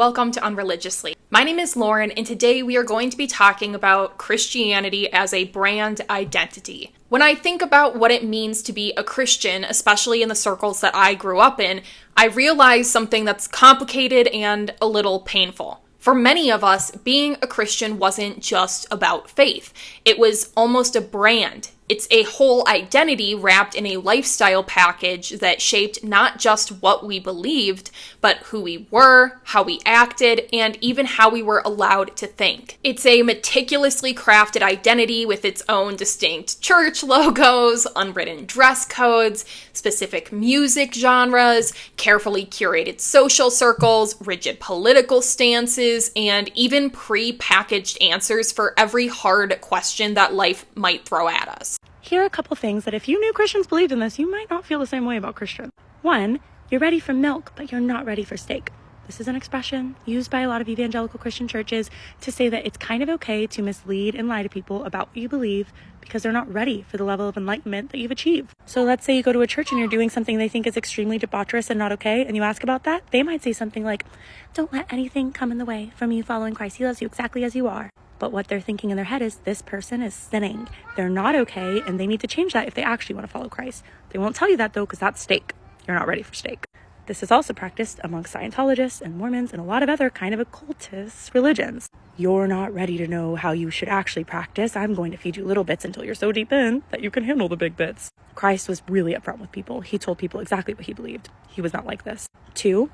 welcome to Unreligiously. My name is Lauren, and today we are going to be talking about Christianity as a brand identity. When I think about what it means to be a Christian, especially in the circles that I grew up in, I realize something that's complicated and a little painful. For many of us, being a Christian wasn't just about faith. It was almost a brand. It's a whole identity wrapped in a lifestyle package that shaped not just what we believed, but who we were, how we acted, and even how we were allowed to think. It's a meticulously crafted identity with its own distinct church logos, unwritten dress codes, specific music genres, carefully curated social circles, rigid political stances, and even pre-packaged answers for every hard question that life might throw at us. Here are a couple things that if you knew Christians believed in this, you might not feel the same way about Christians. One, you're ready for milk, but you're not ready for steak. This is an expression used by a lot of evangelical Christian churches to say that it's kind of okay to mislead and lie to people about what you believe because they're not ready for the level of enlightenment that you've achieved. So let's say you go to a church and you're doing something they think is extremely debaucherous and not okay, and you ask about that. They might say something like, "Don't let anything come in the way from you following Christ. He loves you exactly as you are." But what they're thinking in their head is this person is sinning. They're not okay, and they need to change that if they actually want to follow Christ. They won't tell you that, though, because that's steak. You're not ready for steak. This is also practiced among Scientologists and Mormons and a lot of other kind of occultist religions. You're not ready to know how you should actually practice. I'm going to feed you little bits until you're so deep in that you can handle the big bits. Christ was really upfront with people. He told people exactly what he believed. He was not like this. 2,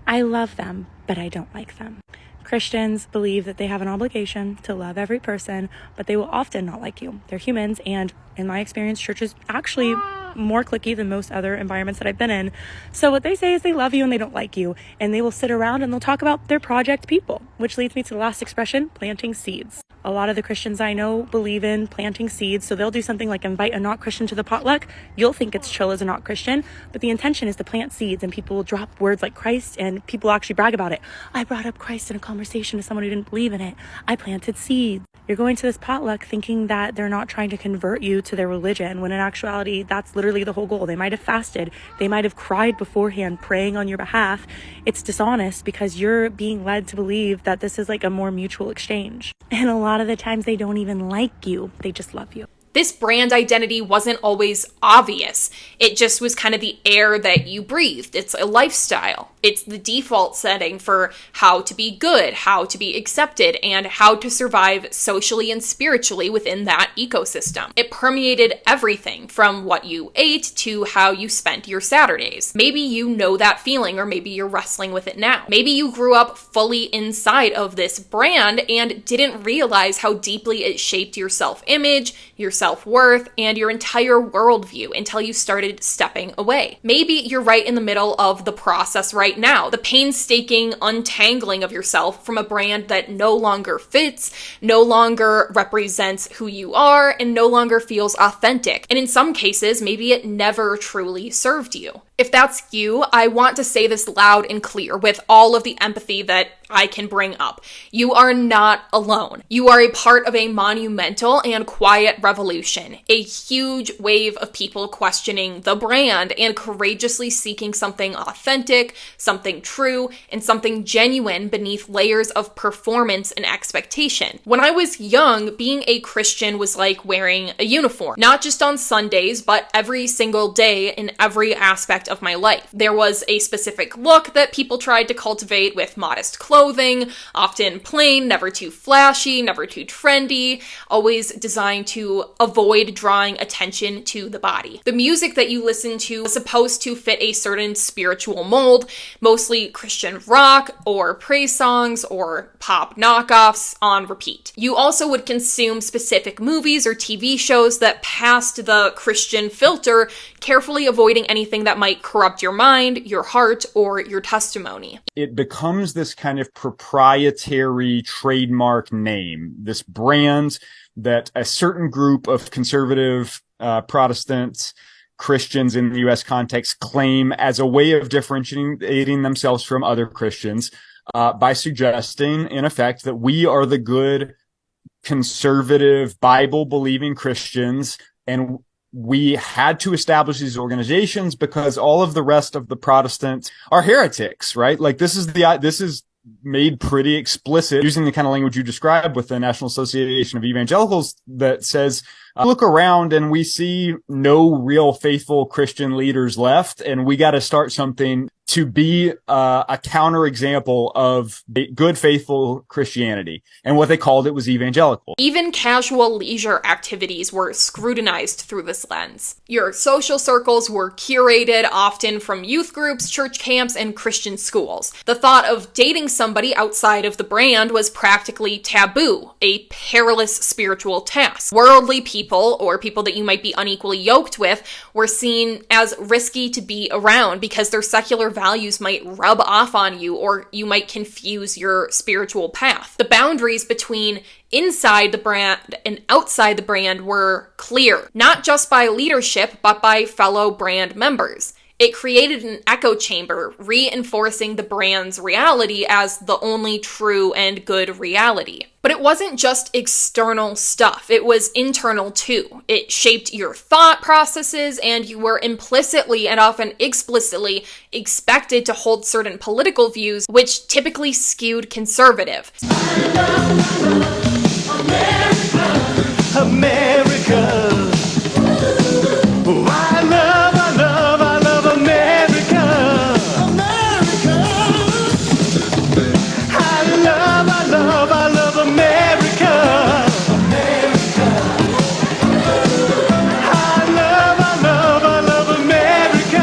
I love them, but I don't like them. Christians believe that they have an obligation to love every person, but they will often not like you. They're humans, and in my experience, church is actually more cliquey than most other environments that I've been in. So what they say is they love you and they don't like you, and they will sit around and they'll talk about their project people, which leads me to the last expression, planting seeds. A lot of the Christians I know believe in planting seeds, so they'll do something like invite a not-Christian to the potluck. You'll think it's chill as a not-Christian, but the intention is to plant seeds, and people will drop words like Christ, and people actually brag about it. I brought up Christ in a conversation with someone who didn't believe in it. I planted seeds. You're going to this potluck thinking that they're not trying to convert you to their religion, when in actuality, that's literally the whole goal. They might have fasted. They might have cried beforehand, praying on your behalf. It's dishonest because you're being led to believe that this is like a more mutual exchange. And a lot of the times they don't even like you. They just love you. This brand identity wasn't always obvious. It just was kind of the air that you breathed. It's a lifestyle. It's the default setting for how to be good, how to be accepted, and how to survive socially and spiritually within that ecosystem. It permeated everything from what you ate to how you spent your Saturdays. Maybe you know that feeling, or maybe you're wrestling with it now. Maybe you grew up fully inside of this brand and didn't realize how deeply it shaped your self-image, your self-worth, and your entire worldview until you started stepping away. Maybe you're right in the middle of the process right now, the painstaking untangling of yourself from a brand that no longer fits, no longer represents who you are, and no longer feels authentic. And in some cases, maybe it never truly served you. If that's you, I want to say this loud and clear with all of the empathy that I can bring up. You are not alone. You are a part of a monumental and quiet revolution, a huge wave of people questioning the brand and courageously seeking something authentic, something true, and something genuine beneath layers of performance and expectation. When I was young, being a Christian was like wearing a uniform, not just on Sundays, but every single day in every aspect of my life. There was a specific look that people tried to cultivate with modest clothing, often plain, never too flashy, never too trendy, always designed to avoid drawing attention to the body. The music that you listen to was supposed to fit a certain spiritual mold, mostly Christian rock or praise songs or pop knockoffs on repeat. You also would consume specific movies or TV shows that passed the Christian filter, carefully avoiding anything that might corrupt your mind, your heart, or your testimony. It becomes this kind of proprietary trademark name, this brand that a certain group of conservative Protestant Christians in the U.S. context claim as a way of differentiating themselves from other Christians by suggesting, in effect, that we are the good, conservative, Bible-believing Christians, and we had to establish these organizations because all of the rest of the Protestants are heretics, right? Like this is made pretty explicit, using the kind of language you described with the National Association of Evangelicals, that says, look around and we see no real faithful Christian leaders left, and we got to start something to be a counterexample of good, faithful Christianity. And what they called it was evangelical. Even casual leisure activities were scrutinized through this lens. Your social circles were curated, often from youth groups, church camps, and Christian schools. The thought of dating somebody outside of the brand was practically taboo, a perilous spiritual task. Worldly people, or people that you might be unequally yoked with, were seen as risky to be around because their secular values might rub off on you, or you might confuse your spiritual path. The boundaries between inside the brand and outside the brand were clear, not just by leadership, but by fellow brand members. It created an echo chamber, reinforcing the brand's reality as the only true and good reality. But it wasn't just external stuff, it was internal too. It shaped your thought processes, and you were implicitly and often explicitly expected to hold certain political views, which typically skewed conservative. America. Oh, I love America. America. I love America. America. I love America.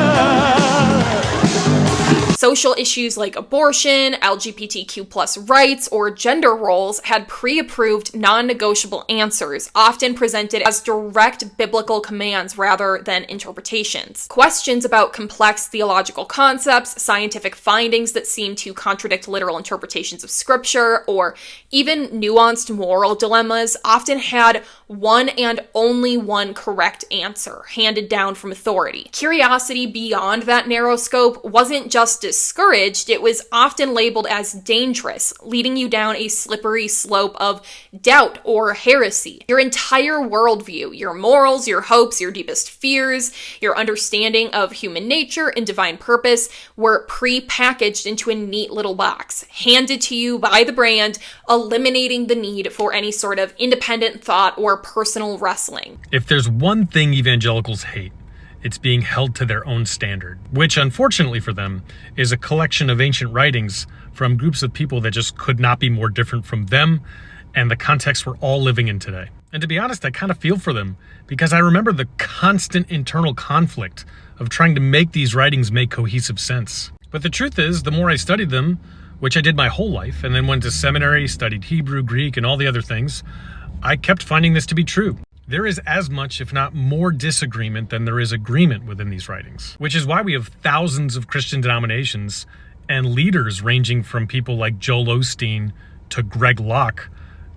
Social issues like abortion, LGBTQ+ rights, or gender roles had pre-approved non-negotiable answers, often presented as direct biblical commands rather than interpretations. Questions about complex theological concepts, scientific findings that seem to contradict literal interpretations of scripture, or even nuanced moral dilemmas often had one and only one correct answer, handed down from authority. Curiosity beyond that narrow scope wasn't just discouraged, it was often labeled as dangerous, leading you down a slippery slope of doubt or heresy. Your entire worldview, your morals, your hopes, your deepest fears, your understanding of human nature and divine purpose were pre-packaged into a neat little box, handed to you by the brand, eliminating the need for any sort of independent thought or personal wrestling. If there's one thing evangelicals hate, it's being held to their own standard, which unfortunately for them is a collection of ancient writings from groups of people that just could not be more different from them and the context we're all living in today. And to be honest, I kind of feel for them because I remember the constant internal conflict of trying to make these writings make cohesive sense. But the truth is, the more I studied them, which I did my whole life, and then went to seminary, studied Hebrew, Greek, and all the other things, I kept finding this to be true. There is as much, if not more, disagreement than there is agreement within these writings, which is why we have thousands of Christian denominations and leaders ranging from people like Joel Osteen to Greg Locke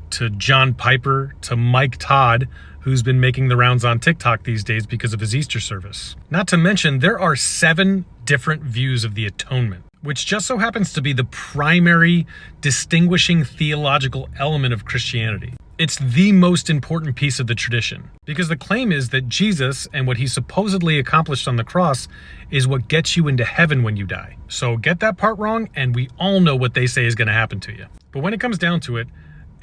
to John Piper to Mike Todd, who's been making the rounds on TikTok these days because of his Easter service. Not to mention, there are 7 different views of the atonement, which just so happens to be the primary distinguishing theological element of Christianity. It's the most important piece of the tradition, because the claim is that Jesus and what he supposedly accomplished on the cross is what gets you into heaven when you die. So get that part wrong, and we all know what they say is going to happen to you. But when it comes down to it,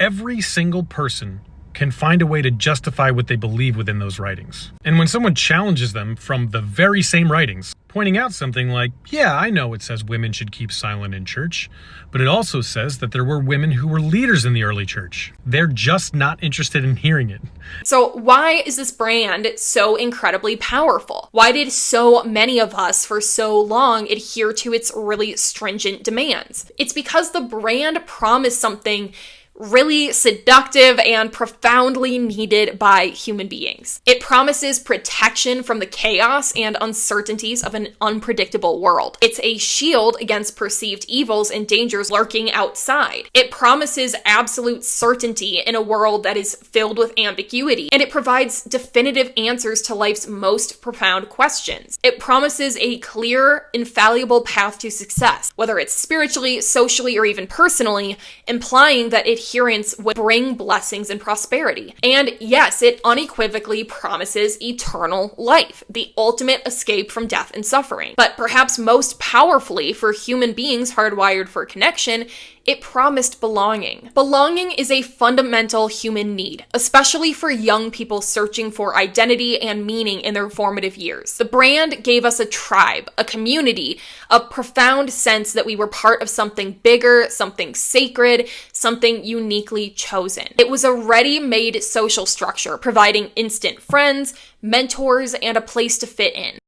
every single person can find a way to justify what they believe within those writings. And when someone challenges them from the very same writings, pointing out something like, yeah, I know it says women should keep silent in church, but it also says that there were women who were leaders in the early church. They're just not interested in hearing it. So why is this brand so incredibly powerful? Why did so many of us for so long adhere to its really stringent demands? It's because the brand promised something really seductive and profoundly needed by human beings. It promises protection from the chaos and uncertainties of an unpredictable world. It's a shield against perceived evils and dangers lurking outside. It promises absolute certainty in a world that is filled with ambiguity, and it provides definitive answers to life's most profound questions. It promises a clear, infallible path to success, whether it's spiritually, socially, or even personally, implying that adherence would bring blessings and prosperity. And yes, it unequivocally promises eternal life, the ultimate escape from death and suffering. But perhaps most powerfully for human beings hardwired for connection, It promised belonging. Belonging is a fundamental human need, especially for young people searching for identity and meaning in their formative years. The brand gave us a tribe, a community, a profound sense that we were part of something bigger, something sacred, something uniquely chosen. It was a ready-made social structure, providing instant friends, mentors, and a place to fit in.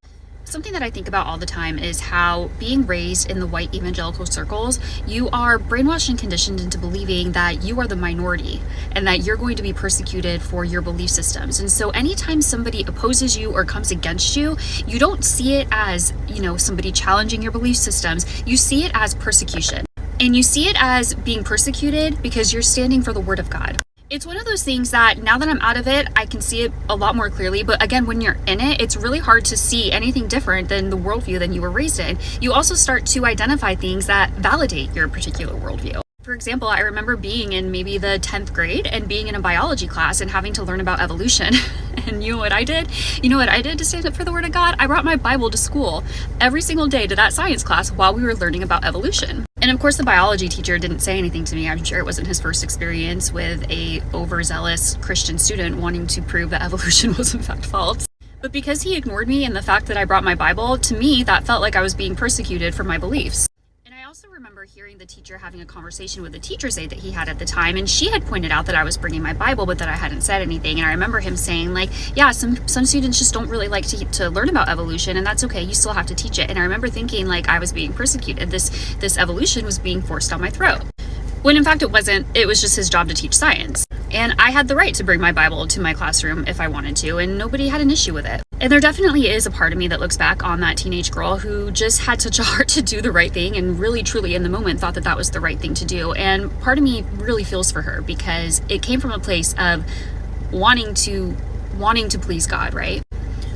Something that I think about all the time is how being raised in the white evangelical circles, you are brainwashed and conditioned into believing that you are the minority and that you're going to be persecuted for your belief systems. And so anytime somebody opposes you or comes against you, you don't see it as, somebody challenging your belief systems. You see it as persecution. And you see it as being persecuted because you're standing for the word of God. It's one of those things that now that I'm out of it, I can see it a lot more clearly. But again, when you're in it, it's really hard to see anything different than the worldview than you were raised in. You also start to identify things that validate your particular worldview. For example, I remember being in maybe the 10th grade and being in a biology class and having to learn about evolution. And you know what I did? You know what I did to stand up for the word of God? I brought my Bible to school every single day to that science class while we were learning about evolution. And of course, the biology teacher didn't say anything to me. I'm sure it wasn't his first experience with a overzealous Christian student wanting to prove that evolution was in fact false. But because he ignored me and the fact that I brought my Bible, to me, that felt like I was being persecuted for my beliefs. I also remember hearing the teacher having a conversation with the teacher's aide that he had at the time, and she had pointed out that I was bringing my Bible, but that I hadn't said anything. And I remember him saying, some students just don't really like to learn about evolution, and that's okay. You still have to teach it. And I remember thinking I was being persecuted. This evolution was being forced down my throat. When in fact it wasn't. It was just his job to teach science. And I had the right to bring my Bible to my classroom if I wanted to, and nobody had an issue with it. And there definitely is a part of me that looks back on that teenage girl who just had such a heart to do the right thing and really truly in the moment thought that that was the right thing to do. And part of me really feels for her because it came from a place of wanting to please God, right?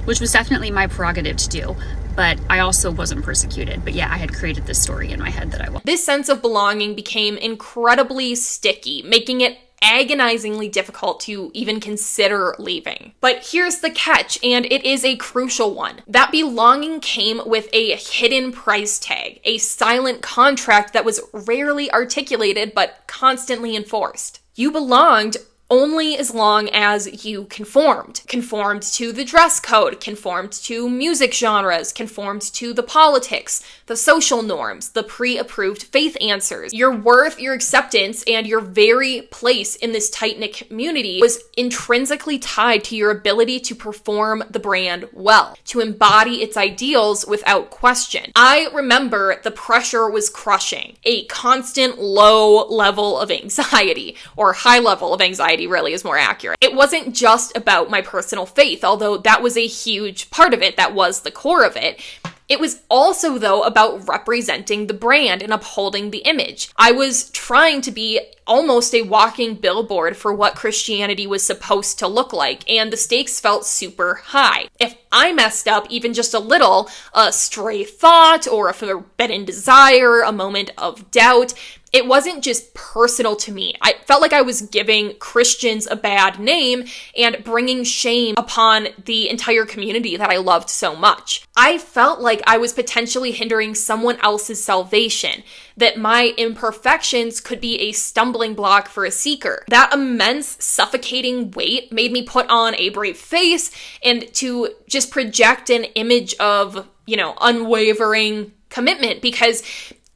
Which was definitely my prerogative to do. But I also wasn't persecuted. But yeah, I had created this story in my head that I was. This sense of belonging became incredibly sticky, making it agonizingly difficult to even consider leaving. But here's the catch, and it is a crucial one. That belonging came with a hidden price tag, a silent contract that was rarely articulated but constantly enforced. You belonged only as long as you conformed to the dress code, conformed to music genres, conformed to the politics, the social norms, the pre-approved faith answers. Your worth, your acceptance, and your very place in this tight-knit community was intrinsically tied to your ability to perform the brand well, to embody its ideals without question. I remember the pressure was crushing, a constant low level of anxiety, or high level of anxiety really is more accurate. It wasn't just about my personal faith, although that was a huge part of it. That was the core of it. It was also, though, about representing the brand and upholding the image. I was trying to be almost a walking billboard for what Christianity was supposed to look like, and the stakes felt super high. If I messed up even just a little, a stray thought or a forbidden desire, a moment of doubt, it wasn't just personal to me. I felt like I was giving Christians a bad name and bringing shame upon the entire community that I loved so much. I felt like I was potentially hindering someone else's salvation, that my imperfections could be a stumbling block for a seeker. That immense, suffocating weight made me put on a brave face and to just project an image of, unwavering commitment, because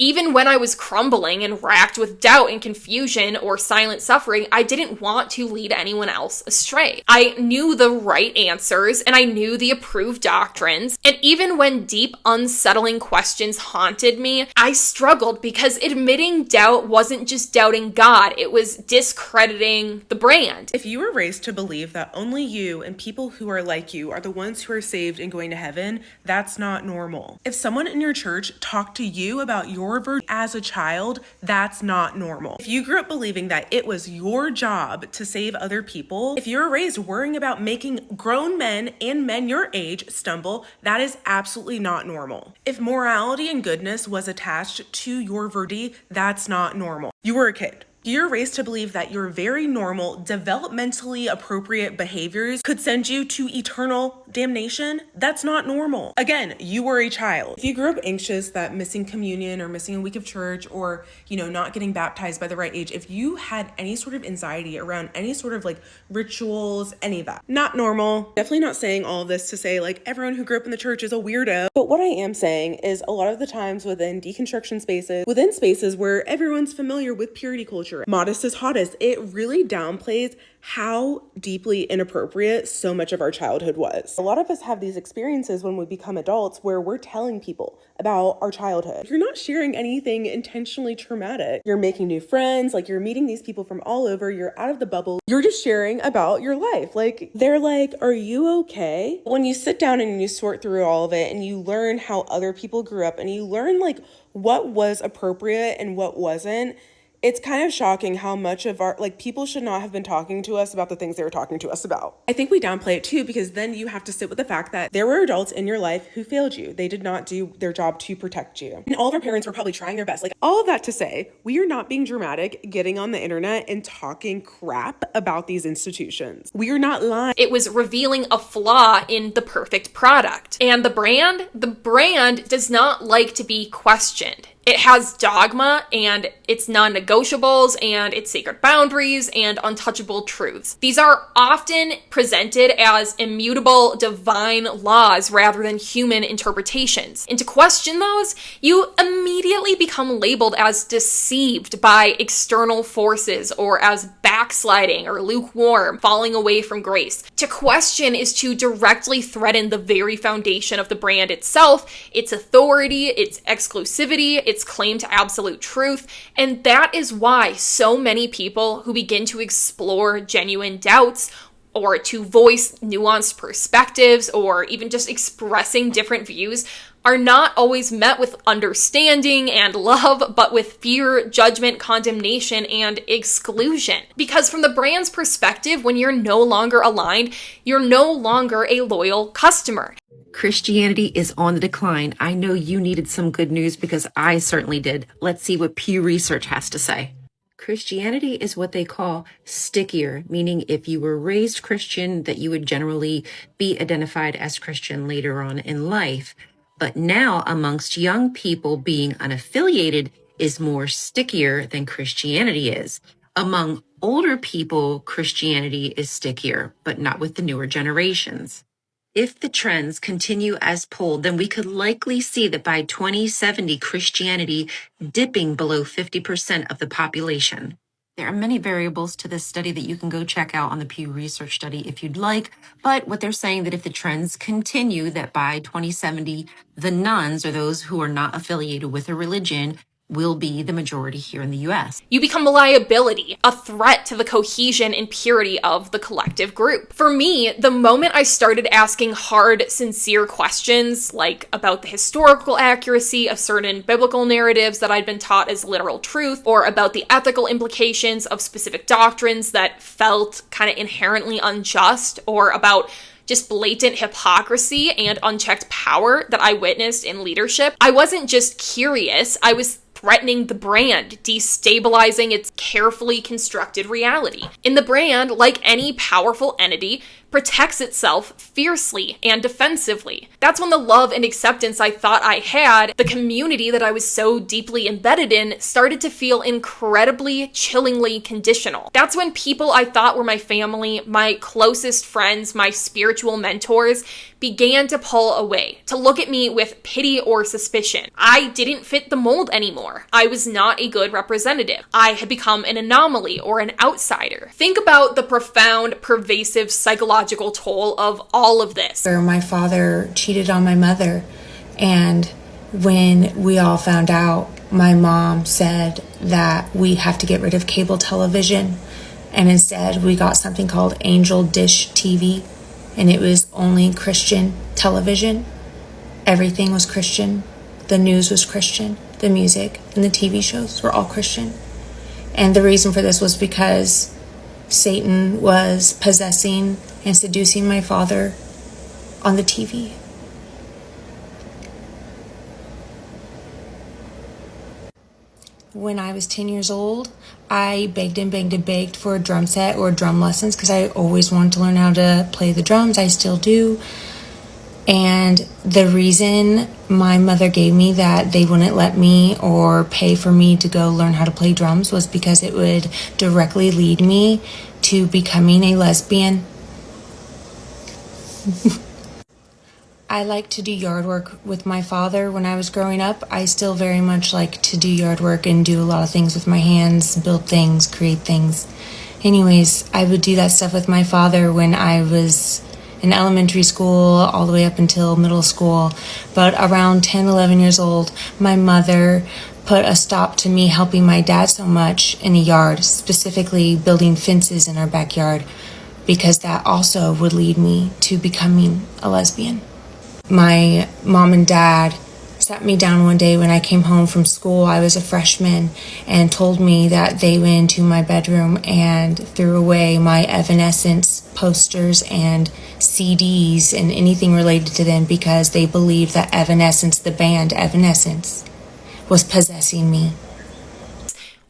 even when I was crumbling and racked with doubt and confusion or silent suffering, I didn't want to lead anyone else astray. I knew the right answers and I knew the approved doctrines. And even when deep, unsettling questions haunted me, I struggled because admitting doubt wasn't just doubting God, it was discrediting the brand. If you were raised to believe that only you and people who are like you are the ones who are saved and going to heaven, that's not normal. If someone in your church talked to you about your virtue as a child, that's not normal. If you grew up believing that it was your job to save other people, if you're raised worrying about making grown men and men your age stumble, that is absolutely not normal. If morality and goodness was attached to your virtue, that's not normal. You were a kid. You're raised to believe that your very normal, developmentally appropriate behaviors could send you to eternal damnation. That's not normal. Again, you were a child. If you grew up anxious that missing communion or missing a week of church or, not getting baptized by the right age, if you had any sort of anxiety around any sort of rituals, any of that, not normal. Definitely not saying all of this to say everyone who grew up in the church is a weirdo. But what I am saying is a lot of the times within deconstruction spaces, within spaces where everyone's familiar with purity culture, modest is hottest, it really downplays how deeply inappropriate so much of our childhood was. A lot of us have these experiences when we become adults where we're telling people about our childhood. You're not sharing anything intentionally traumatic. You're making new friends, you're meeting these people from all over, you're out of the bubble. You're just sharing about your life. They're like, are you okay? When you sit down and you sort through all of it and you learn how other people grew up and you learn what was appropriate and what wasn't, it's kind of shocking how much of our, people should not have been talking to us about the things they were talking to us about. I think we downplay it too, because then you have to sit with the fact that there were adults in your life who failed you. They did not do their job to protect you. And all of our parents were probably trying their best. All of that to say, we are not being dramatic, getting on the internet and talking crap about these institutions. We are not lying. It was revealing a flaw in the perfect product. And the brand does not like to be questioned. It has dogma and its non-negotiables and its sacred boundaries and untouchable truths. These are often presented as immutable divine laws rather than human interpretations. And to question those, you immediately become labeled as deceived by external forces or as backsliding or lukewarm, falling away from grace. To question is to directly threaten the very foundation of the brand itself, its authority, its exclusivity, its claim to absolute truth, and that is why so many people who begin to explore genuine doubts or to voice nuanced perspectives or even just expressing different views are not always met with understanding and love, but with fear, judgment, condemnation, and exclusion. Because from the brand's perspective, when you're no longer aligned, you're no longer a loyal customer. Christianity is on the decline. I know you needed some good news because I certainly did. Let's see what Pew Research has to say. Christianity is what they call stickier, meaning if you were raised Christian, that you would generally be identified as Christian later on in life. But now, amongst young people, being unaffiliated is more stickier than Christianity is. Among older people, Christianity is stickier, but not with the newer generations. If the trends continue as polled, then we could likely see that by 2070, Christianity dipping below 50% of the population. There are many variables to this study that you can go check out on the Pew Research study if you'd like, but what they're saying that if the trends continue, that by 2070, the nones, or those who are not affiliated with a religion, will be the majority here in the US. You become a liability, a threat to the cohesion and purity of the collective group. For me, the moment I started asking hard, sincere questions, about the historical accuracy of certain biblical narratives that I'd been taught as literal truth, or about the ethical implications of specific doctrines that felt kind of inherently unjust, or about just blatant hypocrisy and unchecked power that I witnessed in leadership, I wasn't just curious, I was threatening the brand, destabilizing its carefully constructed reality. And the brand, like any powerful entity, protects itself fiercely and defensively. That's when the love and acceptance I thought I had, the community that I was so deeply embedded in, started to feel incredibly, chillingly conditional. That's when people I thought were my family, my closest friends, my spiritual mentors, began to pull away, to look at me with pity or suspicion. I didn't fit the mold anymore. I was not a good representative. I had become an anomaly or an outsider. Think about the profound, pervasive psychological toll of all of this. My father cheated on my mother, and when we all found out, my mom said that we have to get rid of cable television, and instead we got something called Angel Dish TV, and it was only Christian television. Everything was Christian. The news was Christian. The music and the TV shows were all Christian. And the reason for this was because Satan was possessing and seducing my father on the TV. when I was 10 years old, I begged and begged and begged for a drum set or drum lessons because I always wanted to learn how to play the drums. I still do. And the reason my mother gave me that they wouldn't let me or pay for me to go learn how to play drums was because it would directly lead me to becoming a lesbian. I like to do yard work with my father. When I was growing up, I still very much like to do yard work and do a lot of things with my hands, build things, create things. Anyways, I would do that stuff with my father when I was in elementary school all the way up until middle school. But around 10, 11 years old, my mother put a stop to me helping my dad so much in the yard, specifically building fences in our backyard, because that also would lead me to becoming a lesbian. My mom and dad sat me down one day when I came home from school. I was a freshman, and told me that they went into my bedroom and threw away my Evanescence posters and CDs and anything related to them because they believed that Evanescence, the band Evanescence, was possessing me.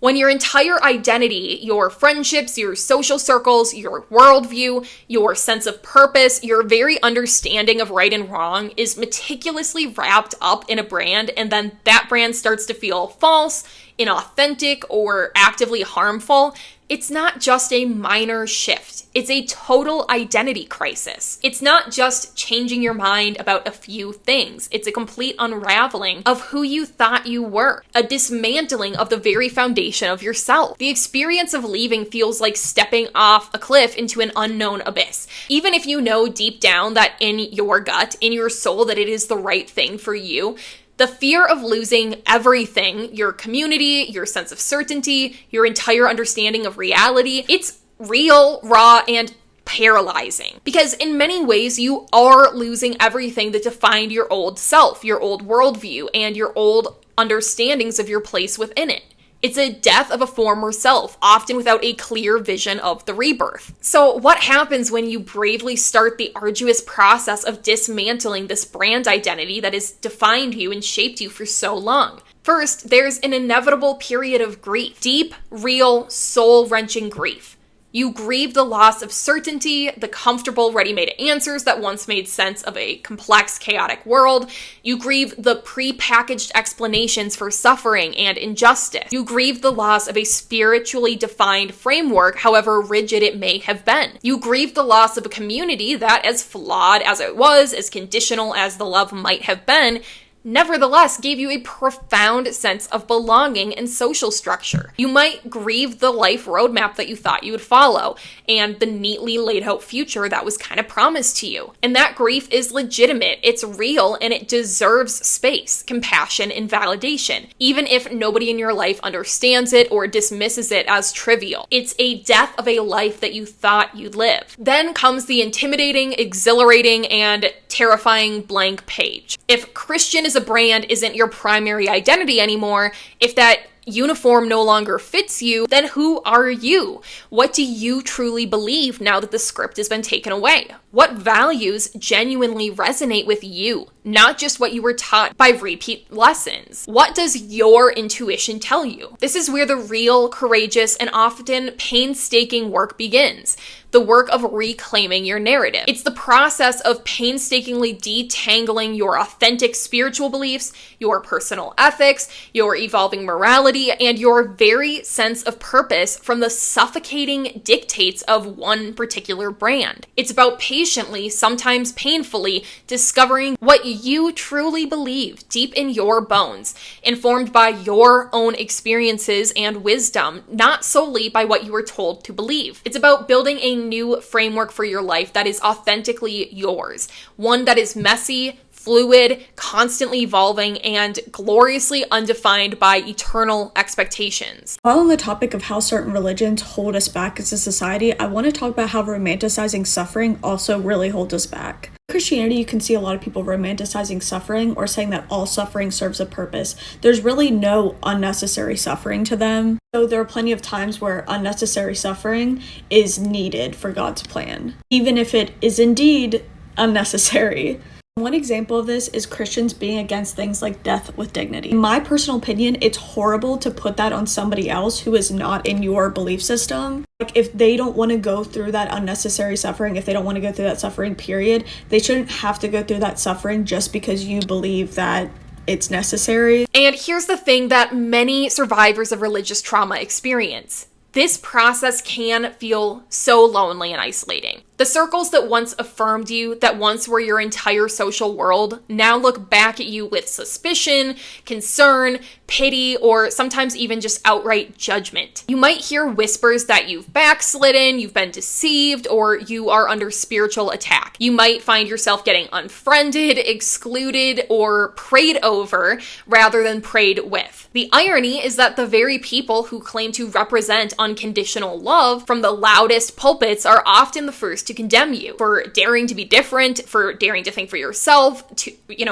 When your entire identity, your friendships, your social circles, your worldview, your sense of purpose, your very understanding of right and wrong is meticulously wrapped up in a brand, and then that brand starts to feel false, inauthentic, or actively harmful, it's not just a minor shift. It's a total identity crisis. It's not just changing your mind about a few things. It's a complete unraveling of who you thought you were, a dismantling of the very foundation of yourself. The experience of leaving feels like stepping off a cliff into an unknown abyss. Even if you know deep down that in your gut, in your soul, that it is the right thing for you, the fear of losing everything, your community, your sense of certainty, your entire understanding of reality, it's real, raw, and paralyzing. Because in many ways, you are losing everything that defined your old self, your old worldview, and your old understandings of your place within it. It's a death of a former self, often without a clear vision of the rebirth. So what happens when you bravely start the arduous process of dismantling this brand identity that has defined you and shaped you for so long? First, there's an inevitable period of grief. Deep, real, soul-wrenching grief. You grieve the loss of certainty, the comfortable, ready-made answers that once made sense of a complex, chaotic world. You grieve the pre-packaged explanations for suffering and injustice. You grieve the loss of a spiritually defined framework, however rigid it may have been. You grieve the loss of a community that, as flawed as it was, as conditional as the love might have been, nevertheless gave you a profound sense of belonging and social structure. You might grieve the life roadmap that you thought you would follow and the neatly laid out future that was kind of promised to you. And that grief is legitimate, it's real, and it deserves space, compassion, and validation, even if nobody in your life understands it or dismisses it as trivial. It's a death of a life that you thought you'd live. Then comes the intimidating, exhilarating, and terrifying blank page. If Christian as a brand isn't your primary identity anymore, if that uniform no longer fits you, then who are you? What do you truly believe now that the script has been taken away? What values genuinely resonate with you, not just what you were taught by repeat lessons? What does your intuition tell you? This is where the real, courageous, and often painstaking work begins. The work of reclaiming your narrative. It's the process of painstakingly detangling your authentic spiritual beliefs, your personal ethics, your evolving morality, and your very sense of purpose from the suffocating dictates of one particular brand. It's about patiently, sometimes painfully, discovering what you truly believe deep in your bones, informed by your own experiences and wisdom, not solely by what you were told to believe. It's about building a new framework for your life that is authentically yours, one that is messy, fluid, constantly evolving, and gloriously undefined by eternal expectations. While on the topic of how certain religions hold us back as a society, I want to talk about how romanticizing suffering also really holds us back. In Christianity, you can see a lot of people romanticizing suffering or saying that all suffering serves a purpose. There's really no unnecessary suffering to them. So there are plenty of times where unnecessary suffering is needed for God's plan, even if it is indeed unnecessary. One example of this is Christians being against things like death with dignity. In my personal opinion, it's horrible to put that on somebody else who is not in your belief system. Like, if they don't want to go through that unnecessary suffering, if they don't want to go through that suffering, period, they shouldn't have to go through that suffering just because you believe that it's necessary. And here's the thing that many survivors of religious trauma experience. This process can feel so lonely and isolating. The circles that once affirmed you, that once were your entire social world, now look back at you with suspicion, concern, pity, or sometimes even just outright judgment. You might hear whispers that you've backslidden, you've been deceived, or you are under spiritual attack. You might find yourself getting unfriended, excluded, or prayed over rather than prayed with. The irony is that the very people who claim to represent unconditional love from the loudest pulpits are often the first to condemn you for daring to be different, for daring to think for yourself,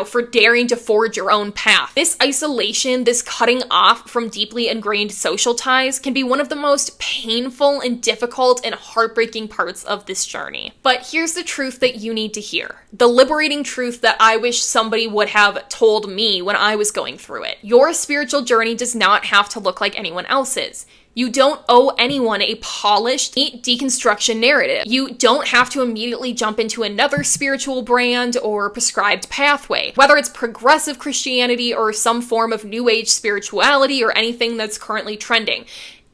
for daring to forge your own path. This isolation, this cutting off from deeply ingrained social ties can be one of the most painful and difficult and heartbreaking parts of this journey. But here's the truth that you need to hear. The liberating truth that I wish somebody would have told me when I was going through it. Your spiritual journey does not have to look like anyone else's. You don't owe anyone a polished, neat deconstruction narrative. You don't have to immediately jump into another spiritual brand or prescribed pathway. Whether it's progressive Christianity or some form of New Age spirituality or anything that's currently trending.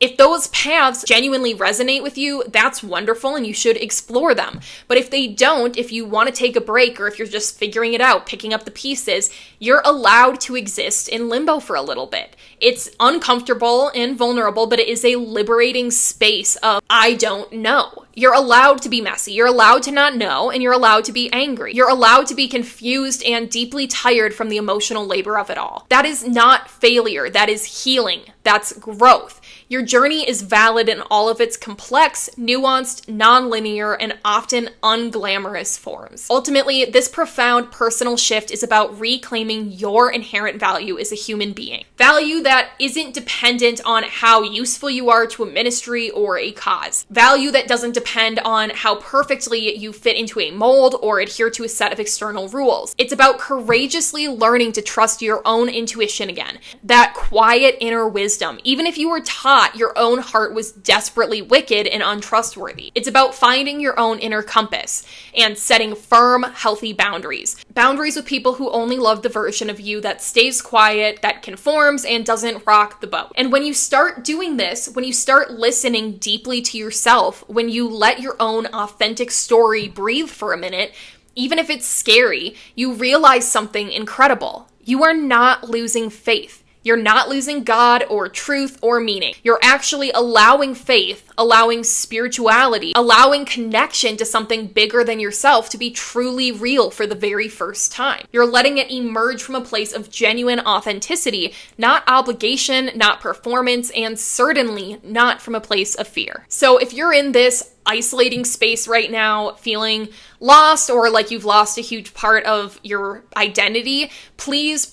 If those paths genuinely resonate with you, that's wonderful and you should explore them. But if they don't, if you want to take a break or if you're just figuring it out, picking up the pieces, you're allowed to exist in limbo for a little bit. It's uncomfortable and vulnerable, but it is a liberating space of, I don't know. You're allowed to be messy. You're allowed to not know, and you're allowed to be angry. You're allowed to be confused and deeply tired from the emotional labor of it all. That is not failure. That is healing. That's growth. Your journey is valid in all of its complex, nuanced, non-linear, and often unglamorous forms. Ultimately, this profound personal shift is about reclaiming your inherent value as a human being. Value that isn't dependent on how useful you are to a ministry or a cause. Value that doesn't depend on how perfectly you fit into a mold or adhere to a set of external rules. It's about courageously learning to trust your own intuition again. That quiet inner wisdom, even if you were taught your own heart was desperately wicked and untrustworthy. It's about finding your own inner compass and setting firm, healthy boundaries. Boundaries with people who only love the version of you that stays quiet, that conforms, and doesn't rock the boat. And when you start doing this, when you start listening deeply to yourself, when you let your own authentic story breathe for a minute, even if it's scary, you realize something incredible. You are not losing faith. You're not losing God or truth or meaning. You're actually allowing faith, allowing spirituality, allowing connection to something bigger than yourself to be truly real for the very first time. You're letting it emerge from a place of genuine authenticity, not obligation, not performance, and certainly not from a place of fear. So if you're in this isolating space right now, feeling lost or like you've lost a huge part of your identity, please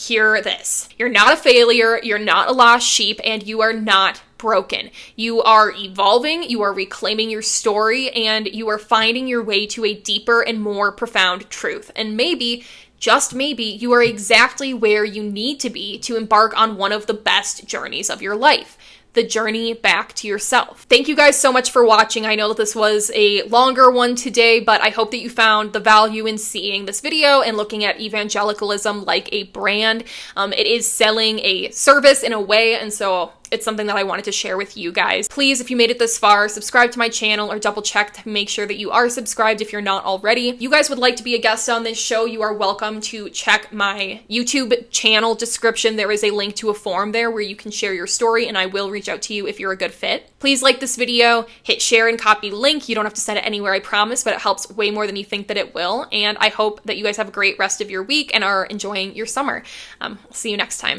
hear this. You're not a failure, you're not a lost sheep, and you are not broken. You are evolving, you are reclaiming your story, and you are finding your way to a deeper and more profound truth. And maybe, just maybe, you are exactly where you need to be to embark on one of the best journeys of your life. The journey back to yourself. Thank you guys so much for watching. I know that this was a longer one today, but I hope that you found the value in seeing this video and looking at evangelicalism like a brand. It is selling a service in a way, and so it's something that I wanted to share with you guys. Please, if you made it this far, subscribe to my channel or double check to make sure that you are subscribed if you're not already. If you guys would like to be a guest on this show, you are welcome to check my YouTube channel description. There is a link to a form there where you can share your story and I will reach out to you if you're a good fit. Please like this video, hit share and copy link. You don't have to send it anywhere, I promise, but it helps way more than you think that it will. And I hope that you guys have a great rest of your week and are enjoying your summer. I'll see you next time.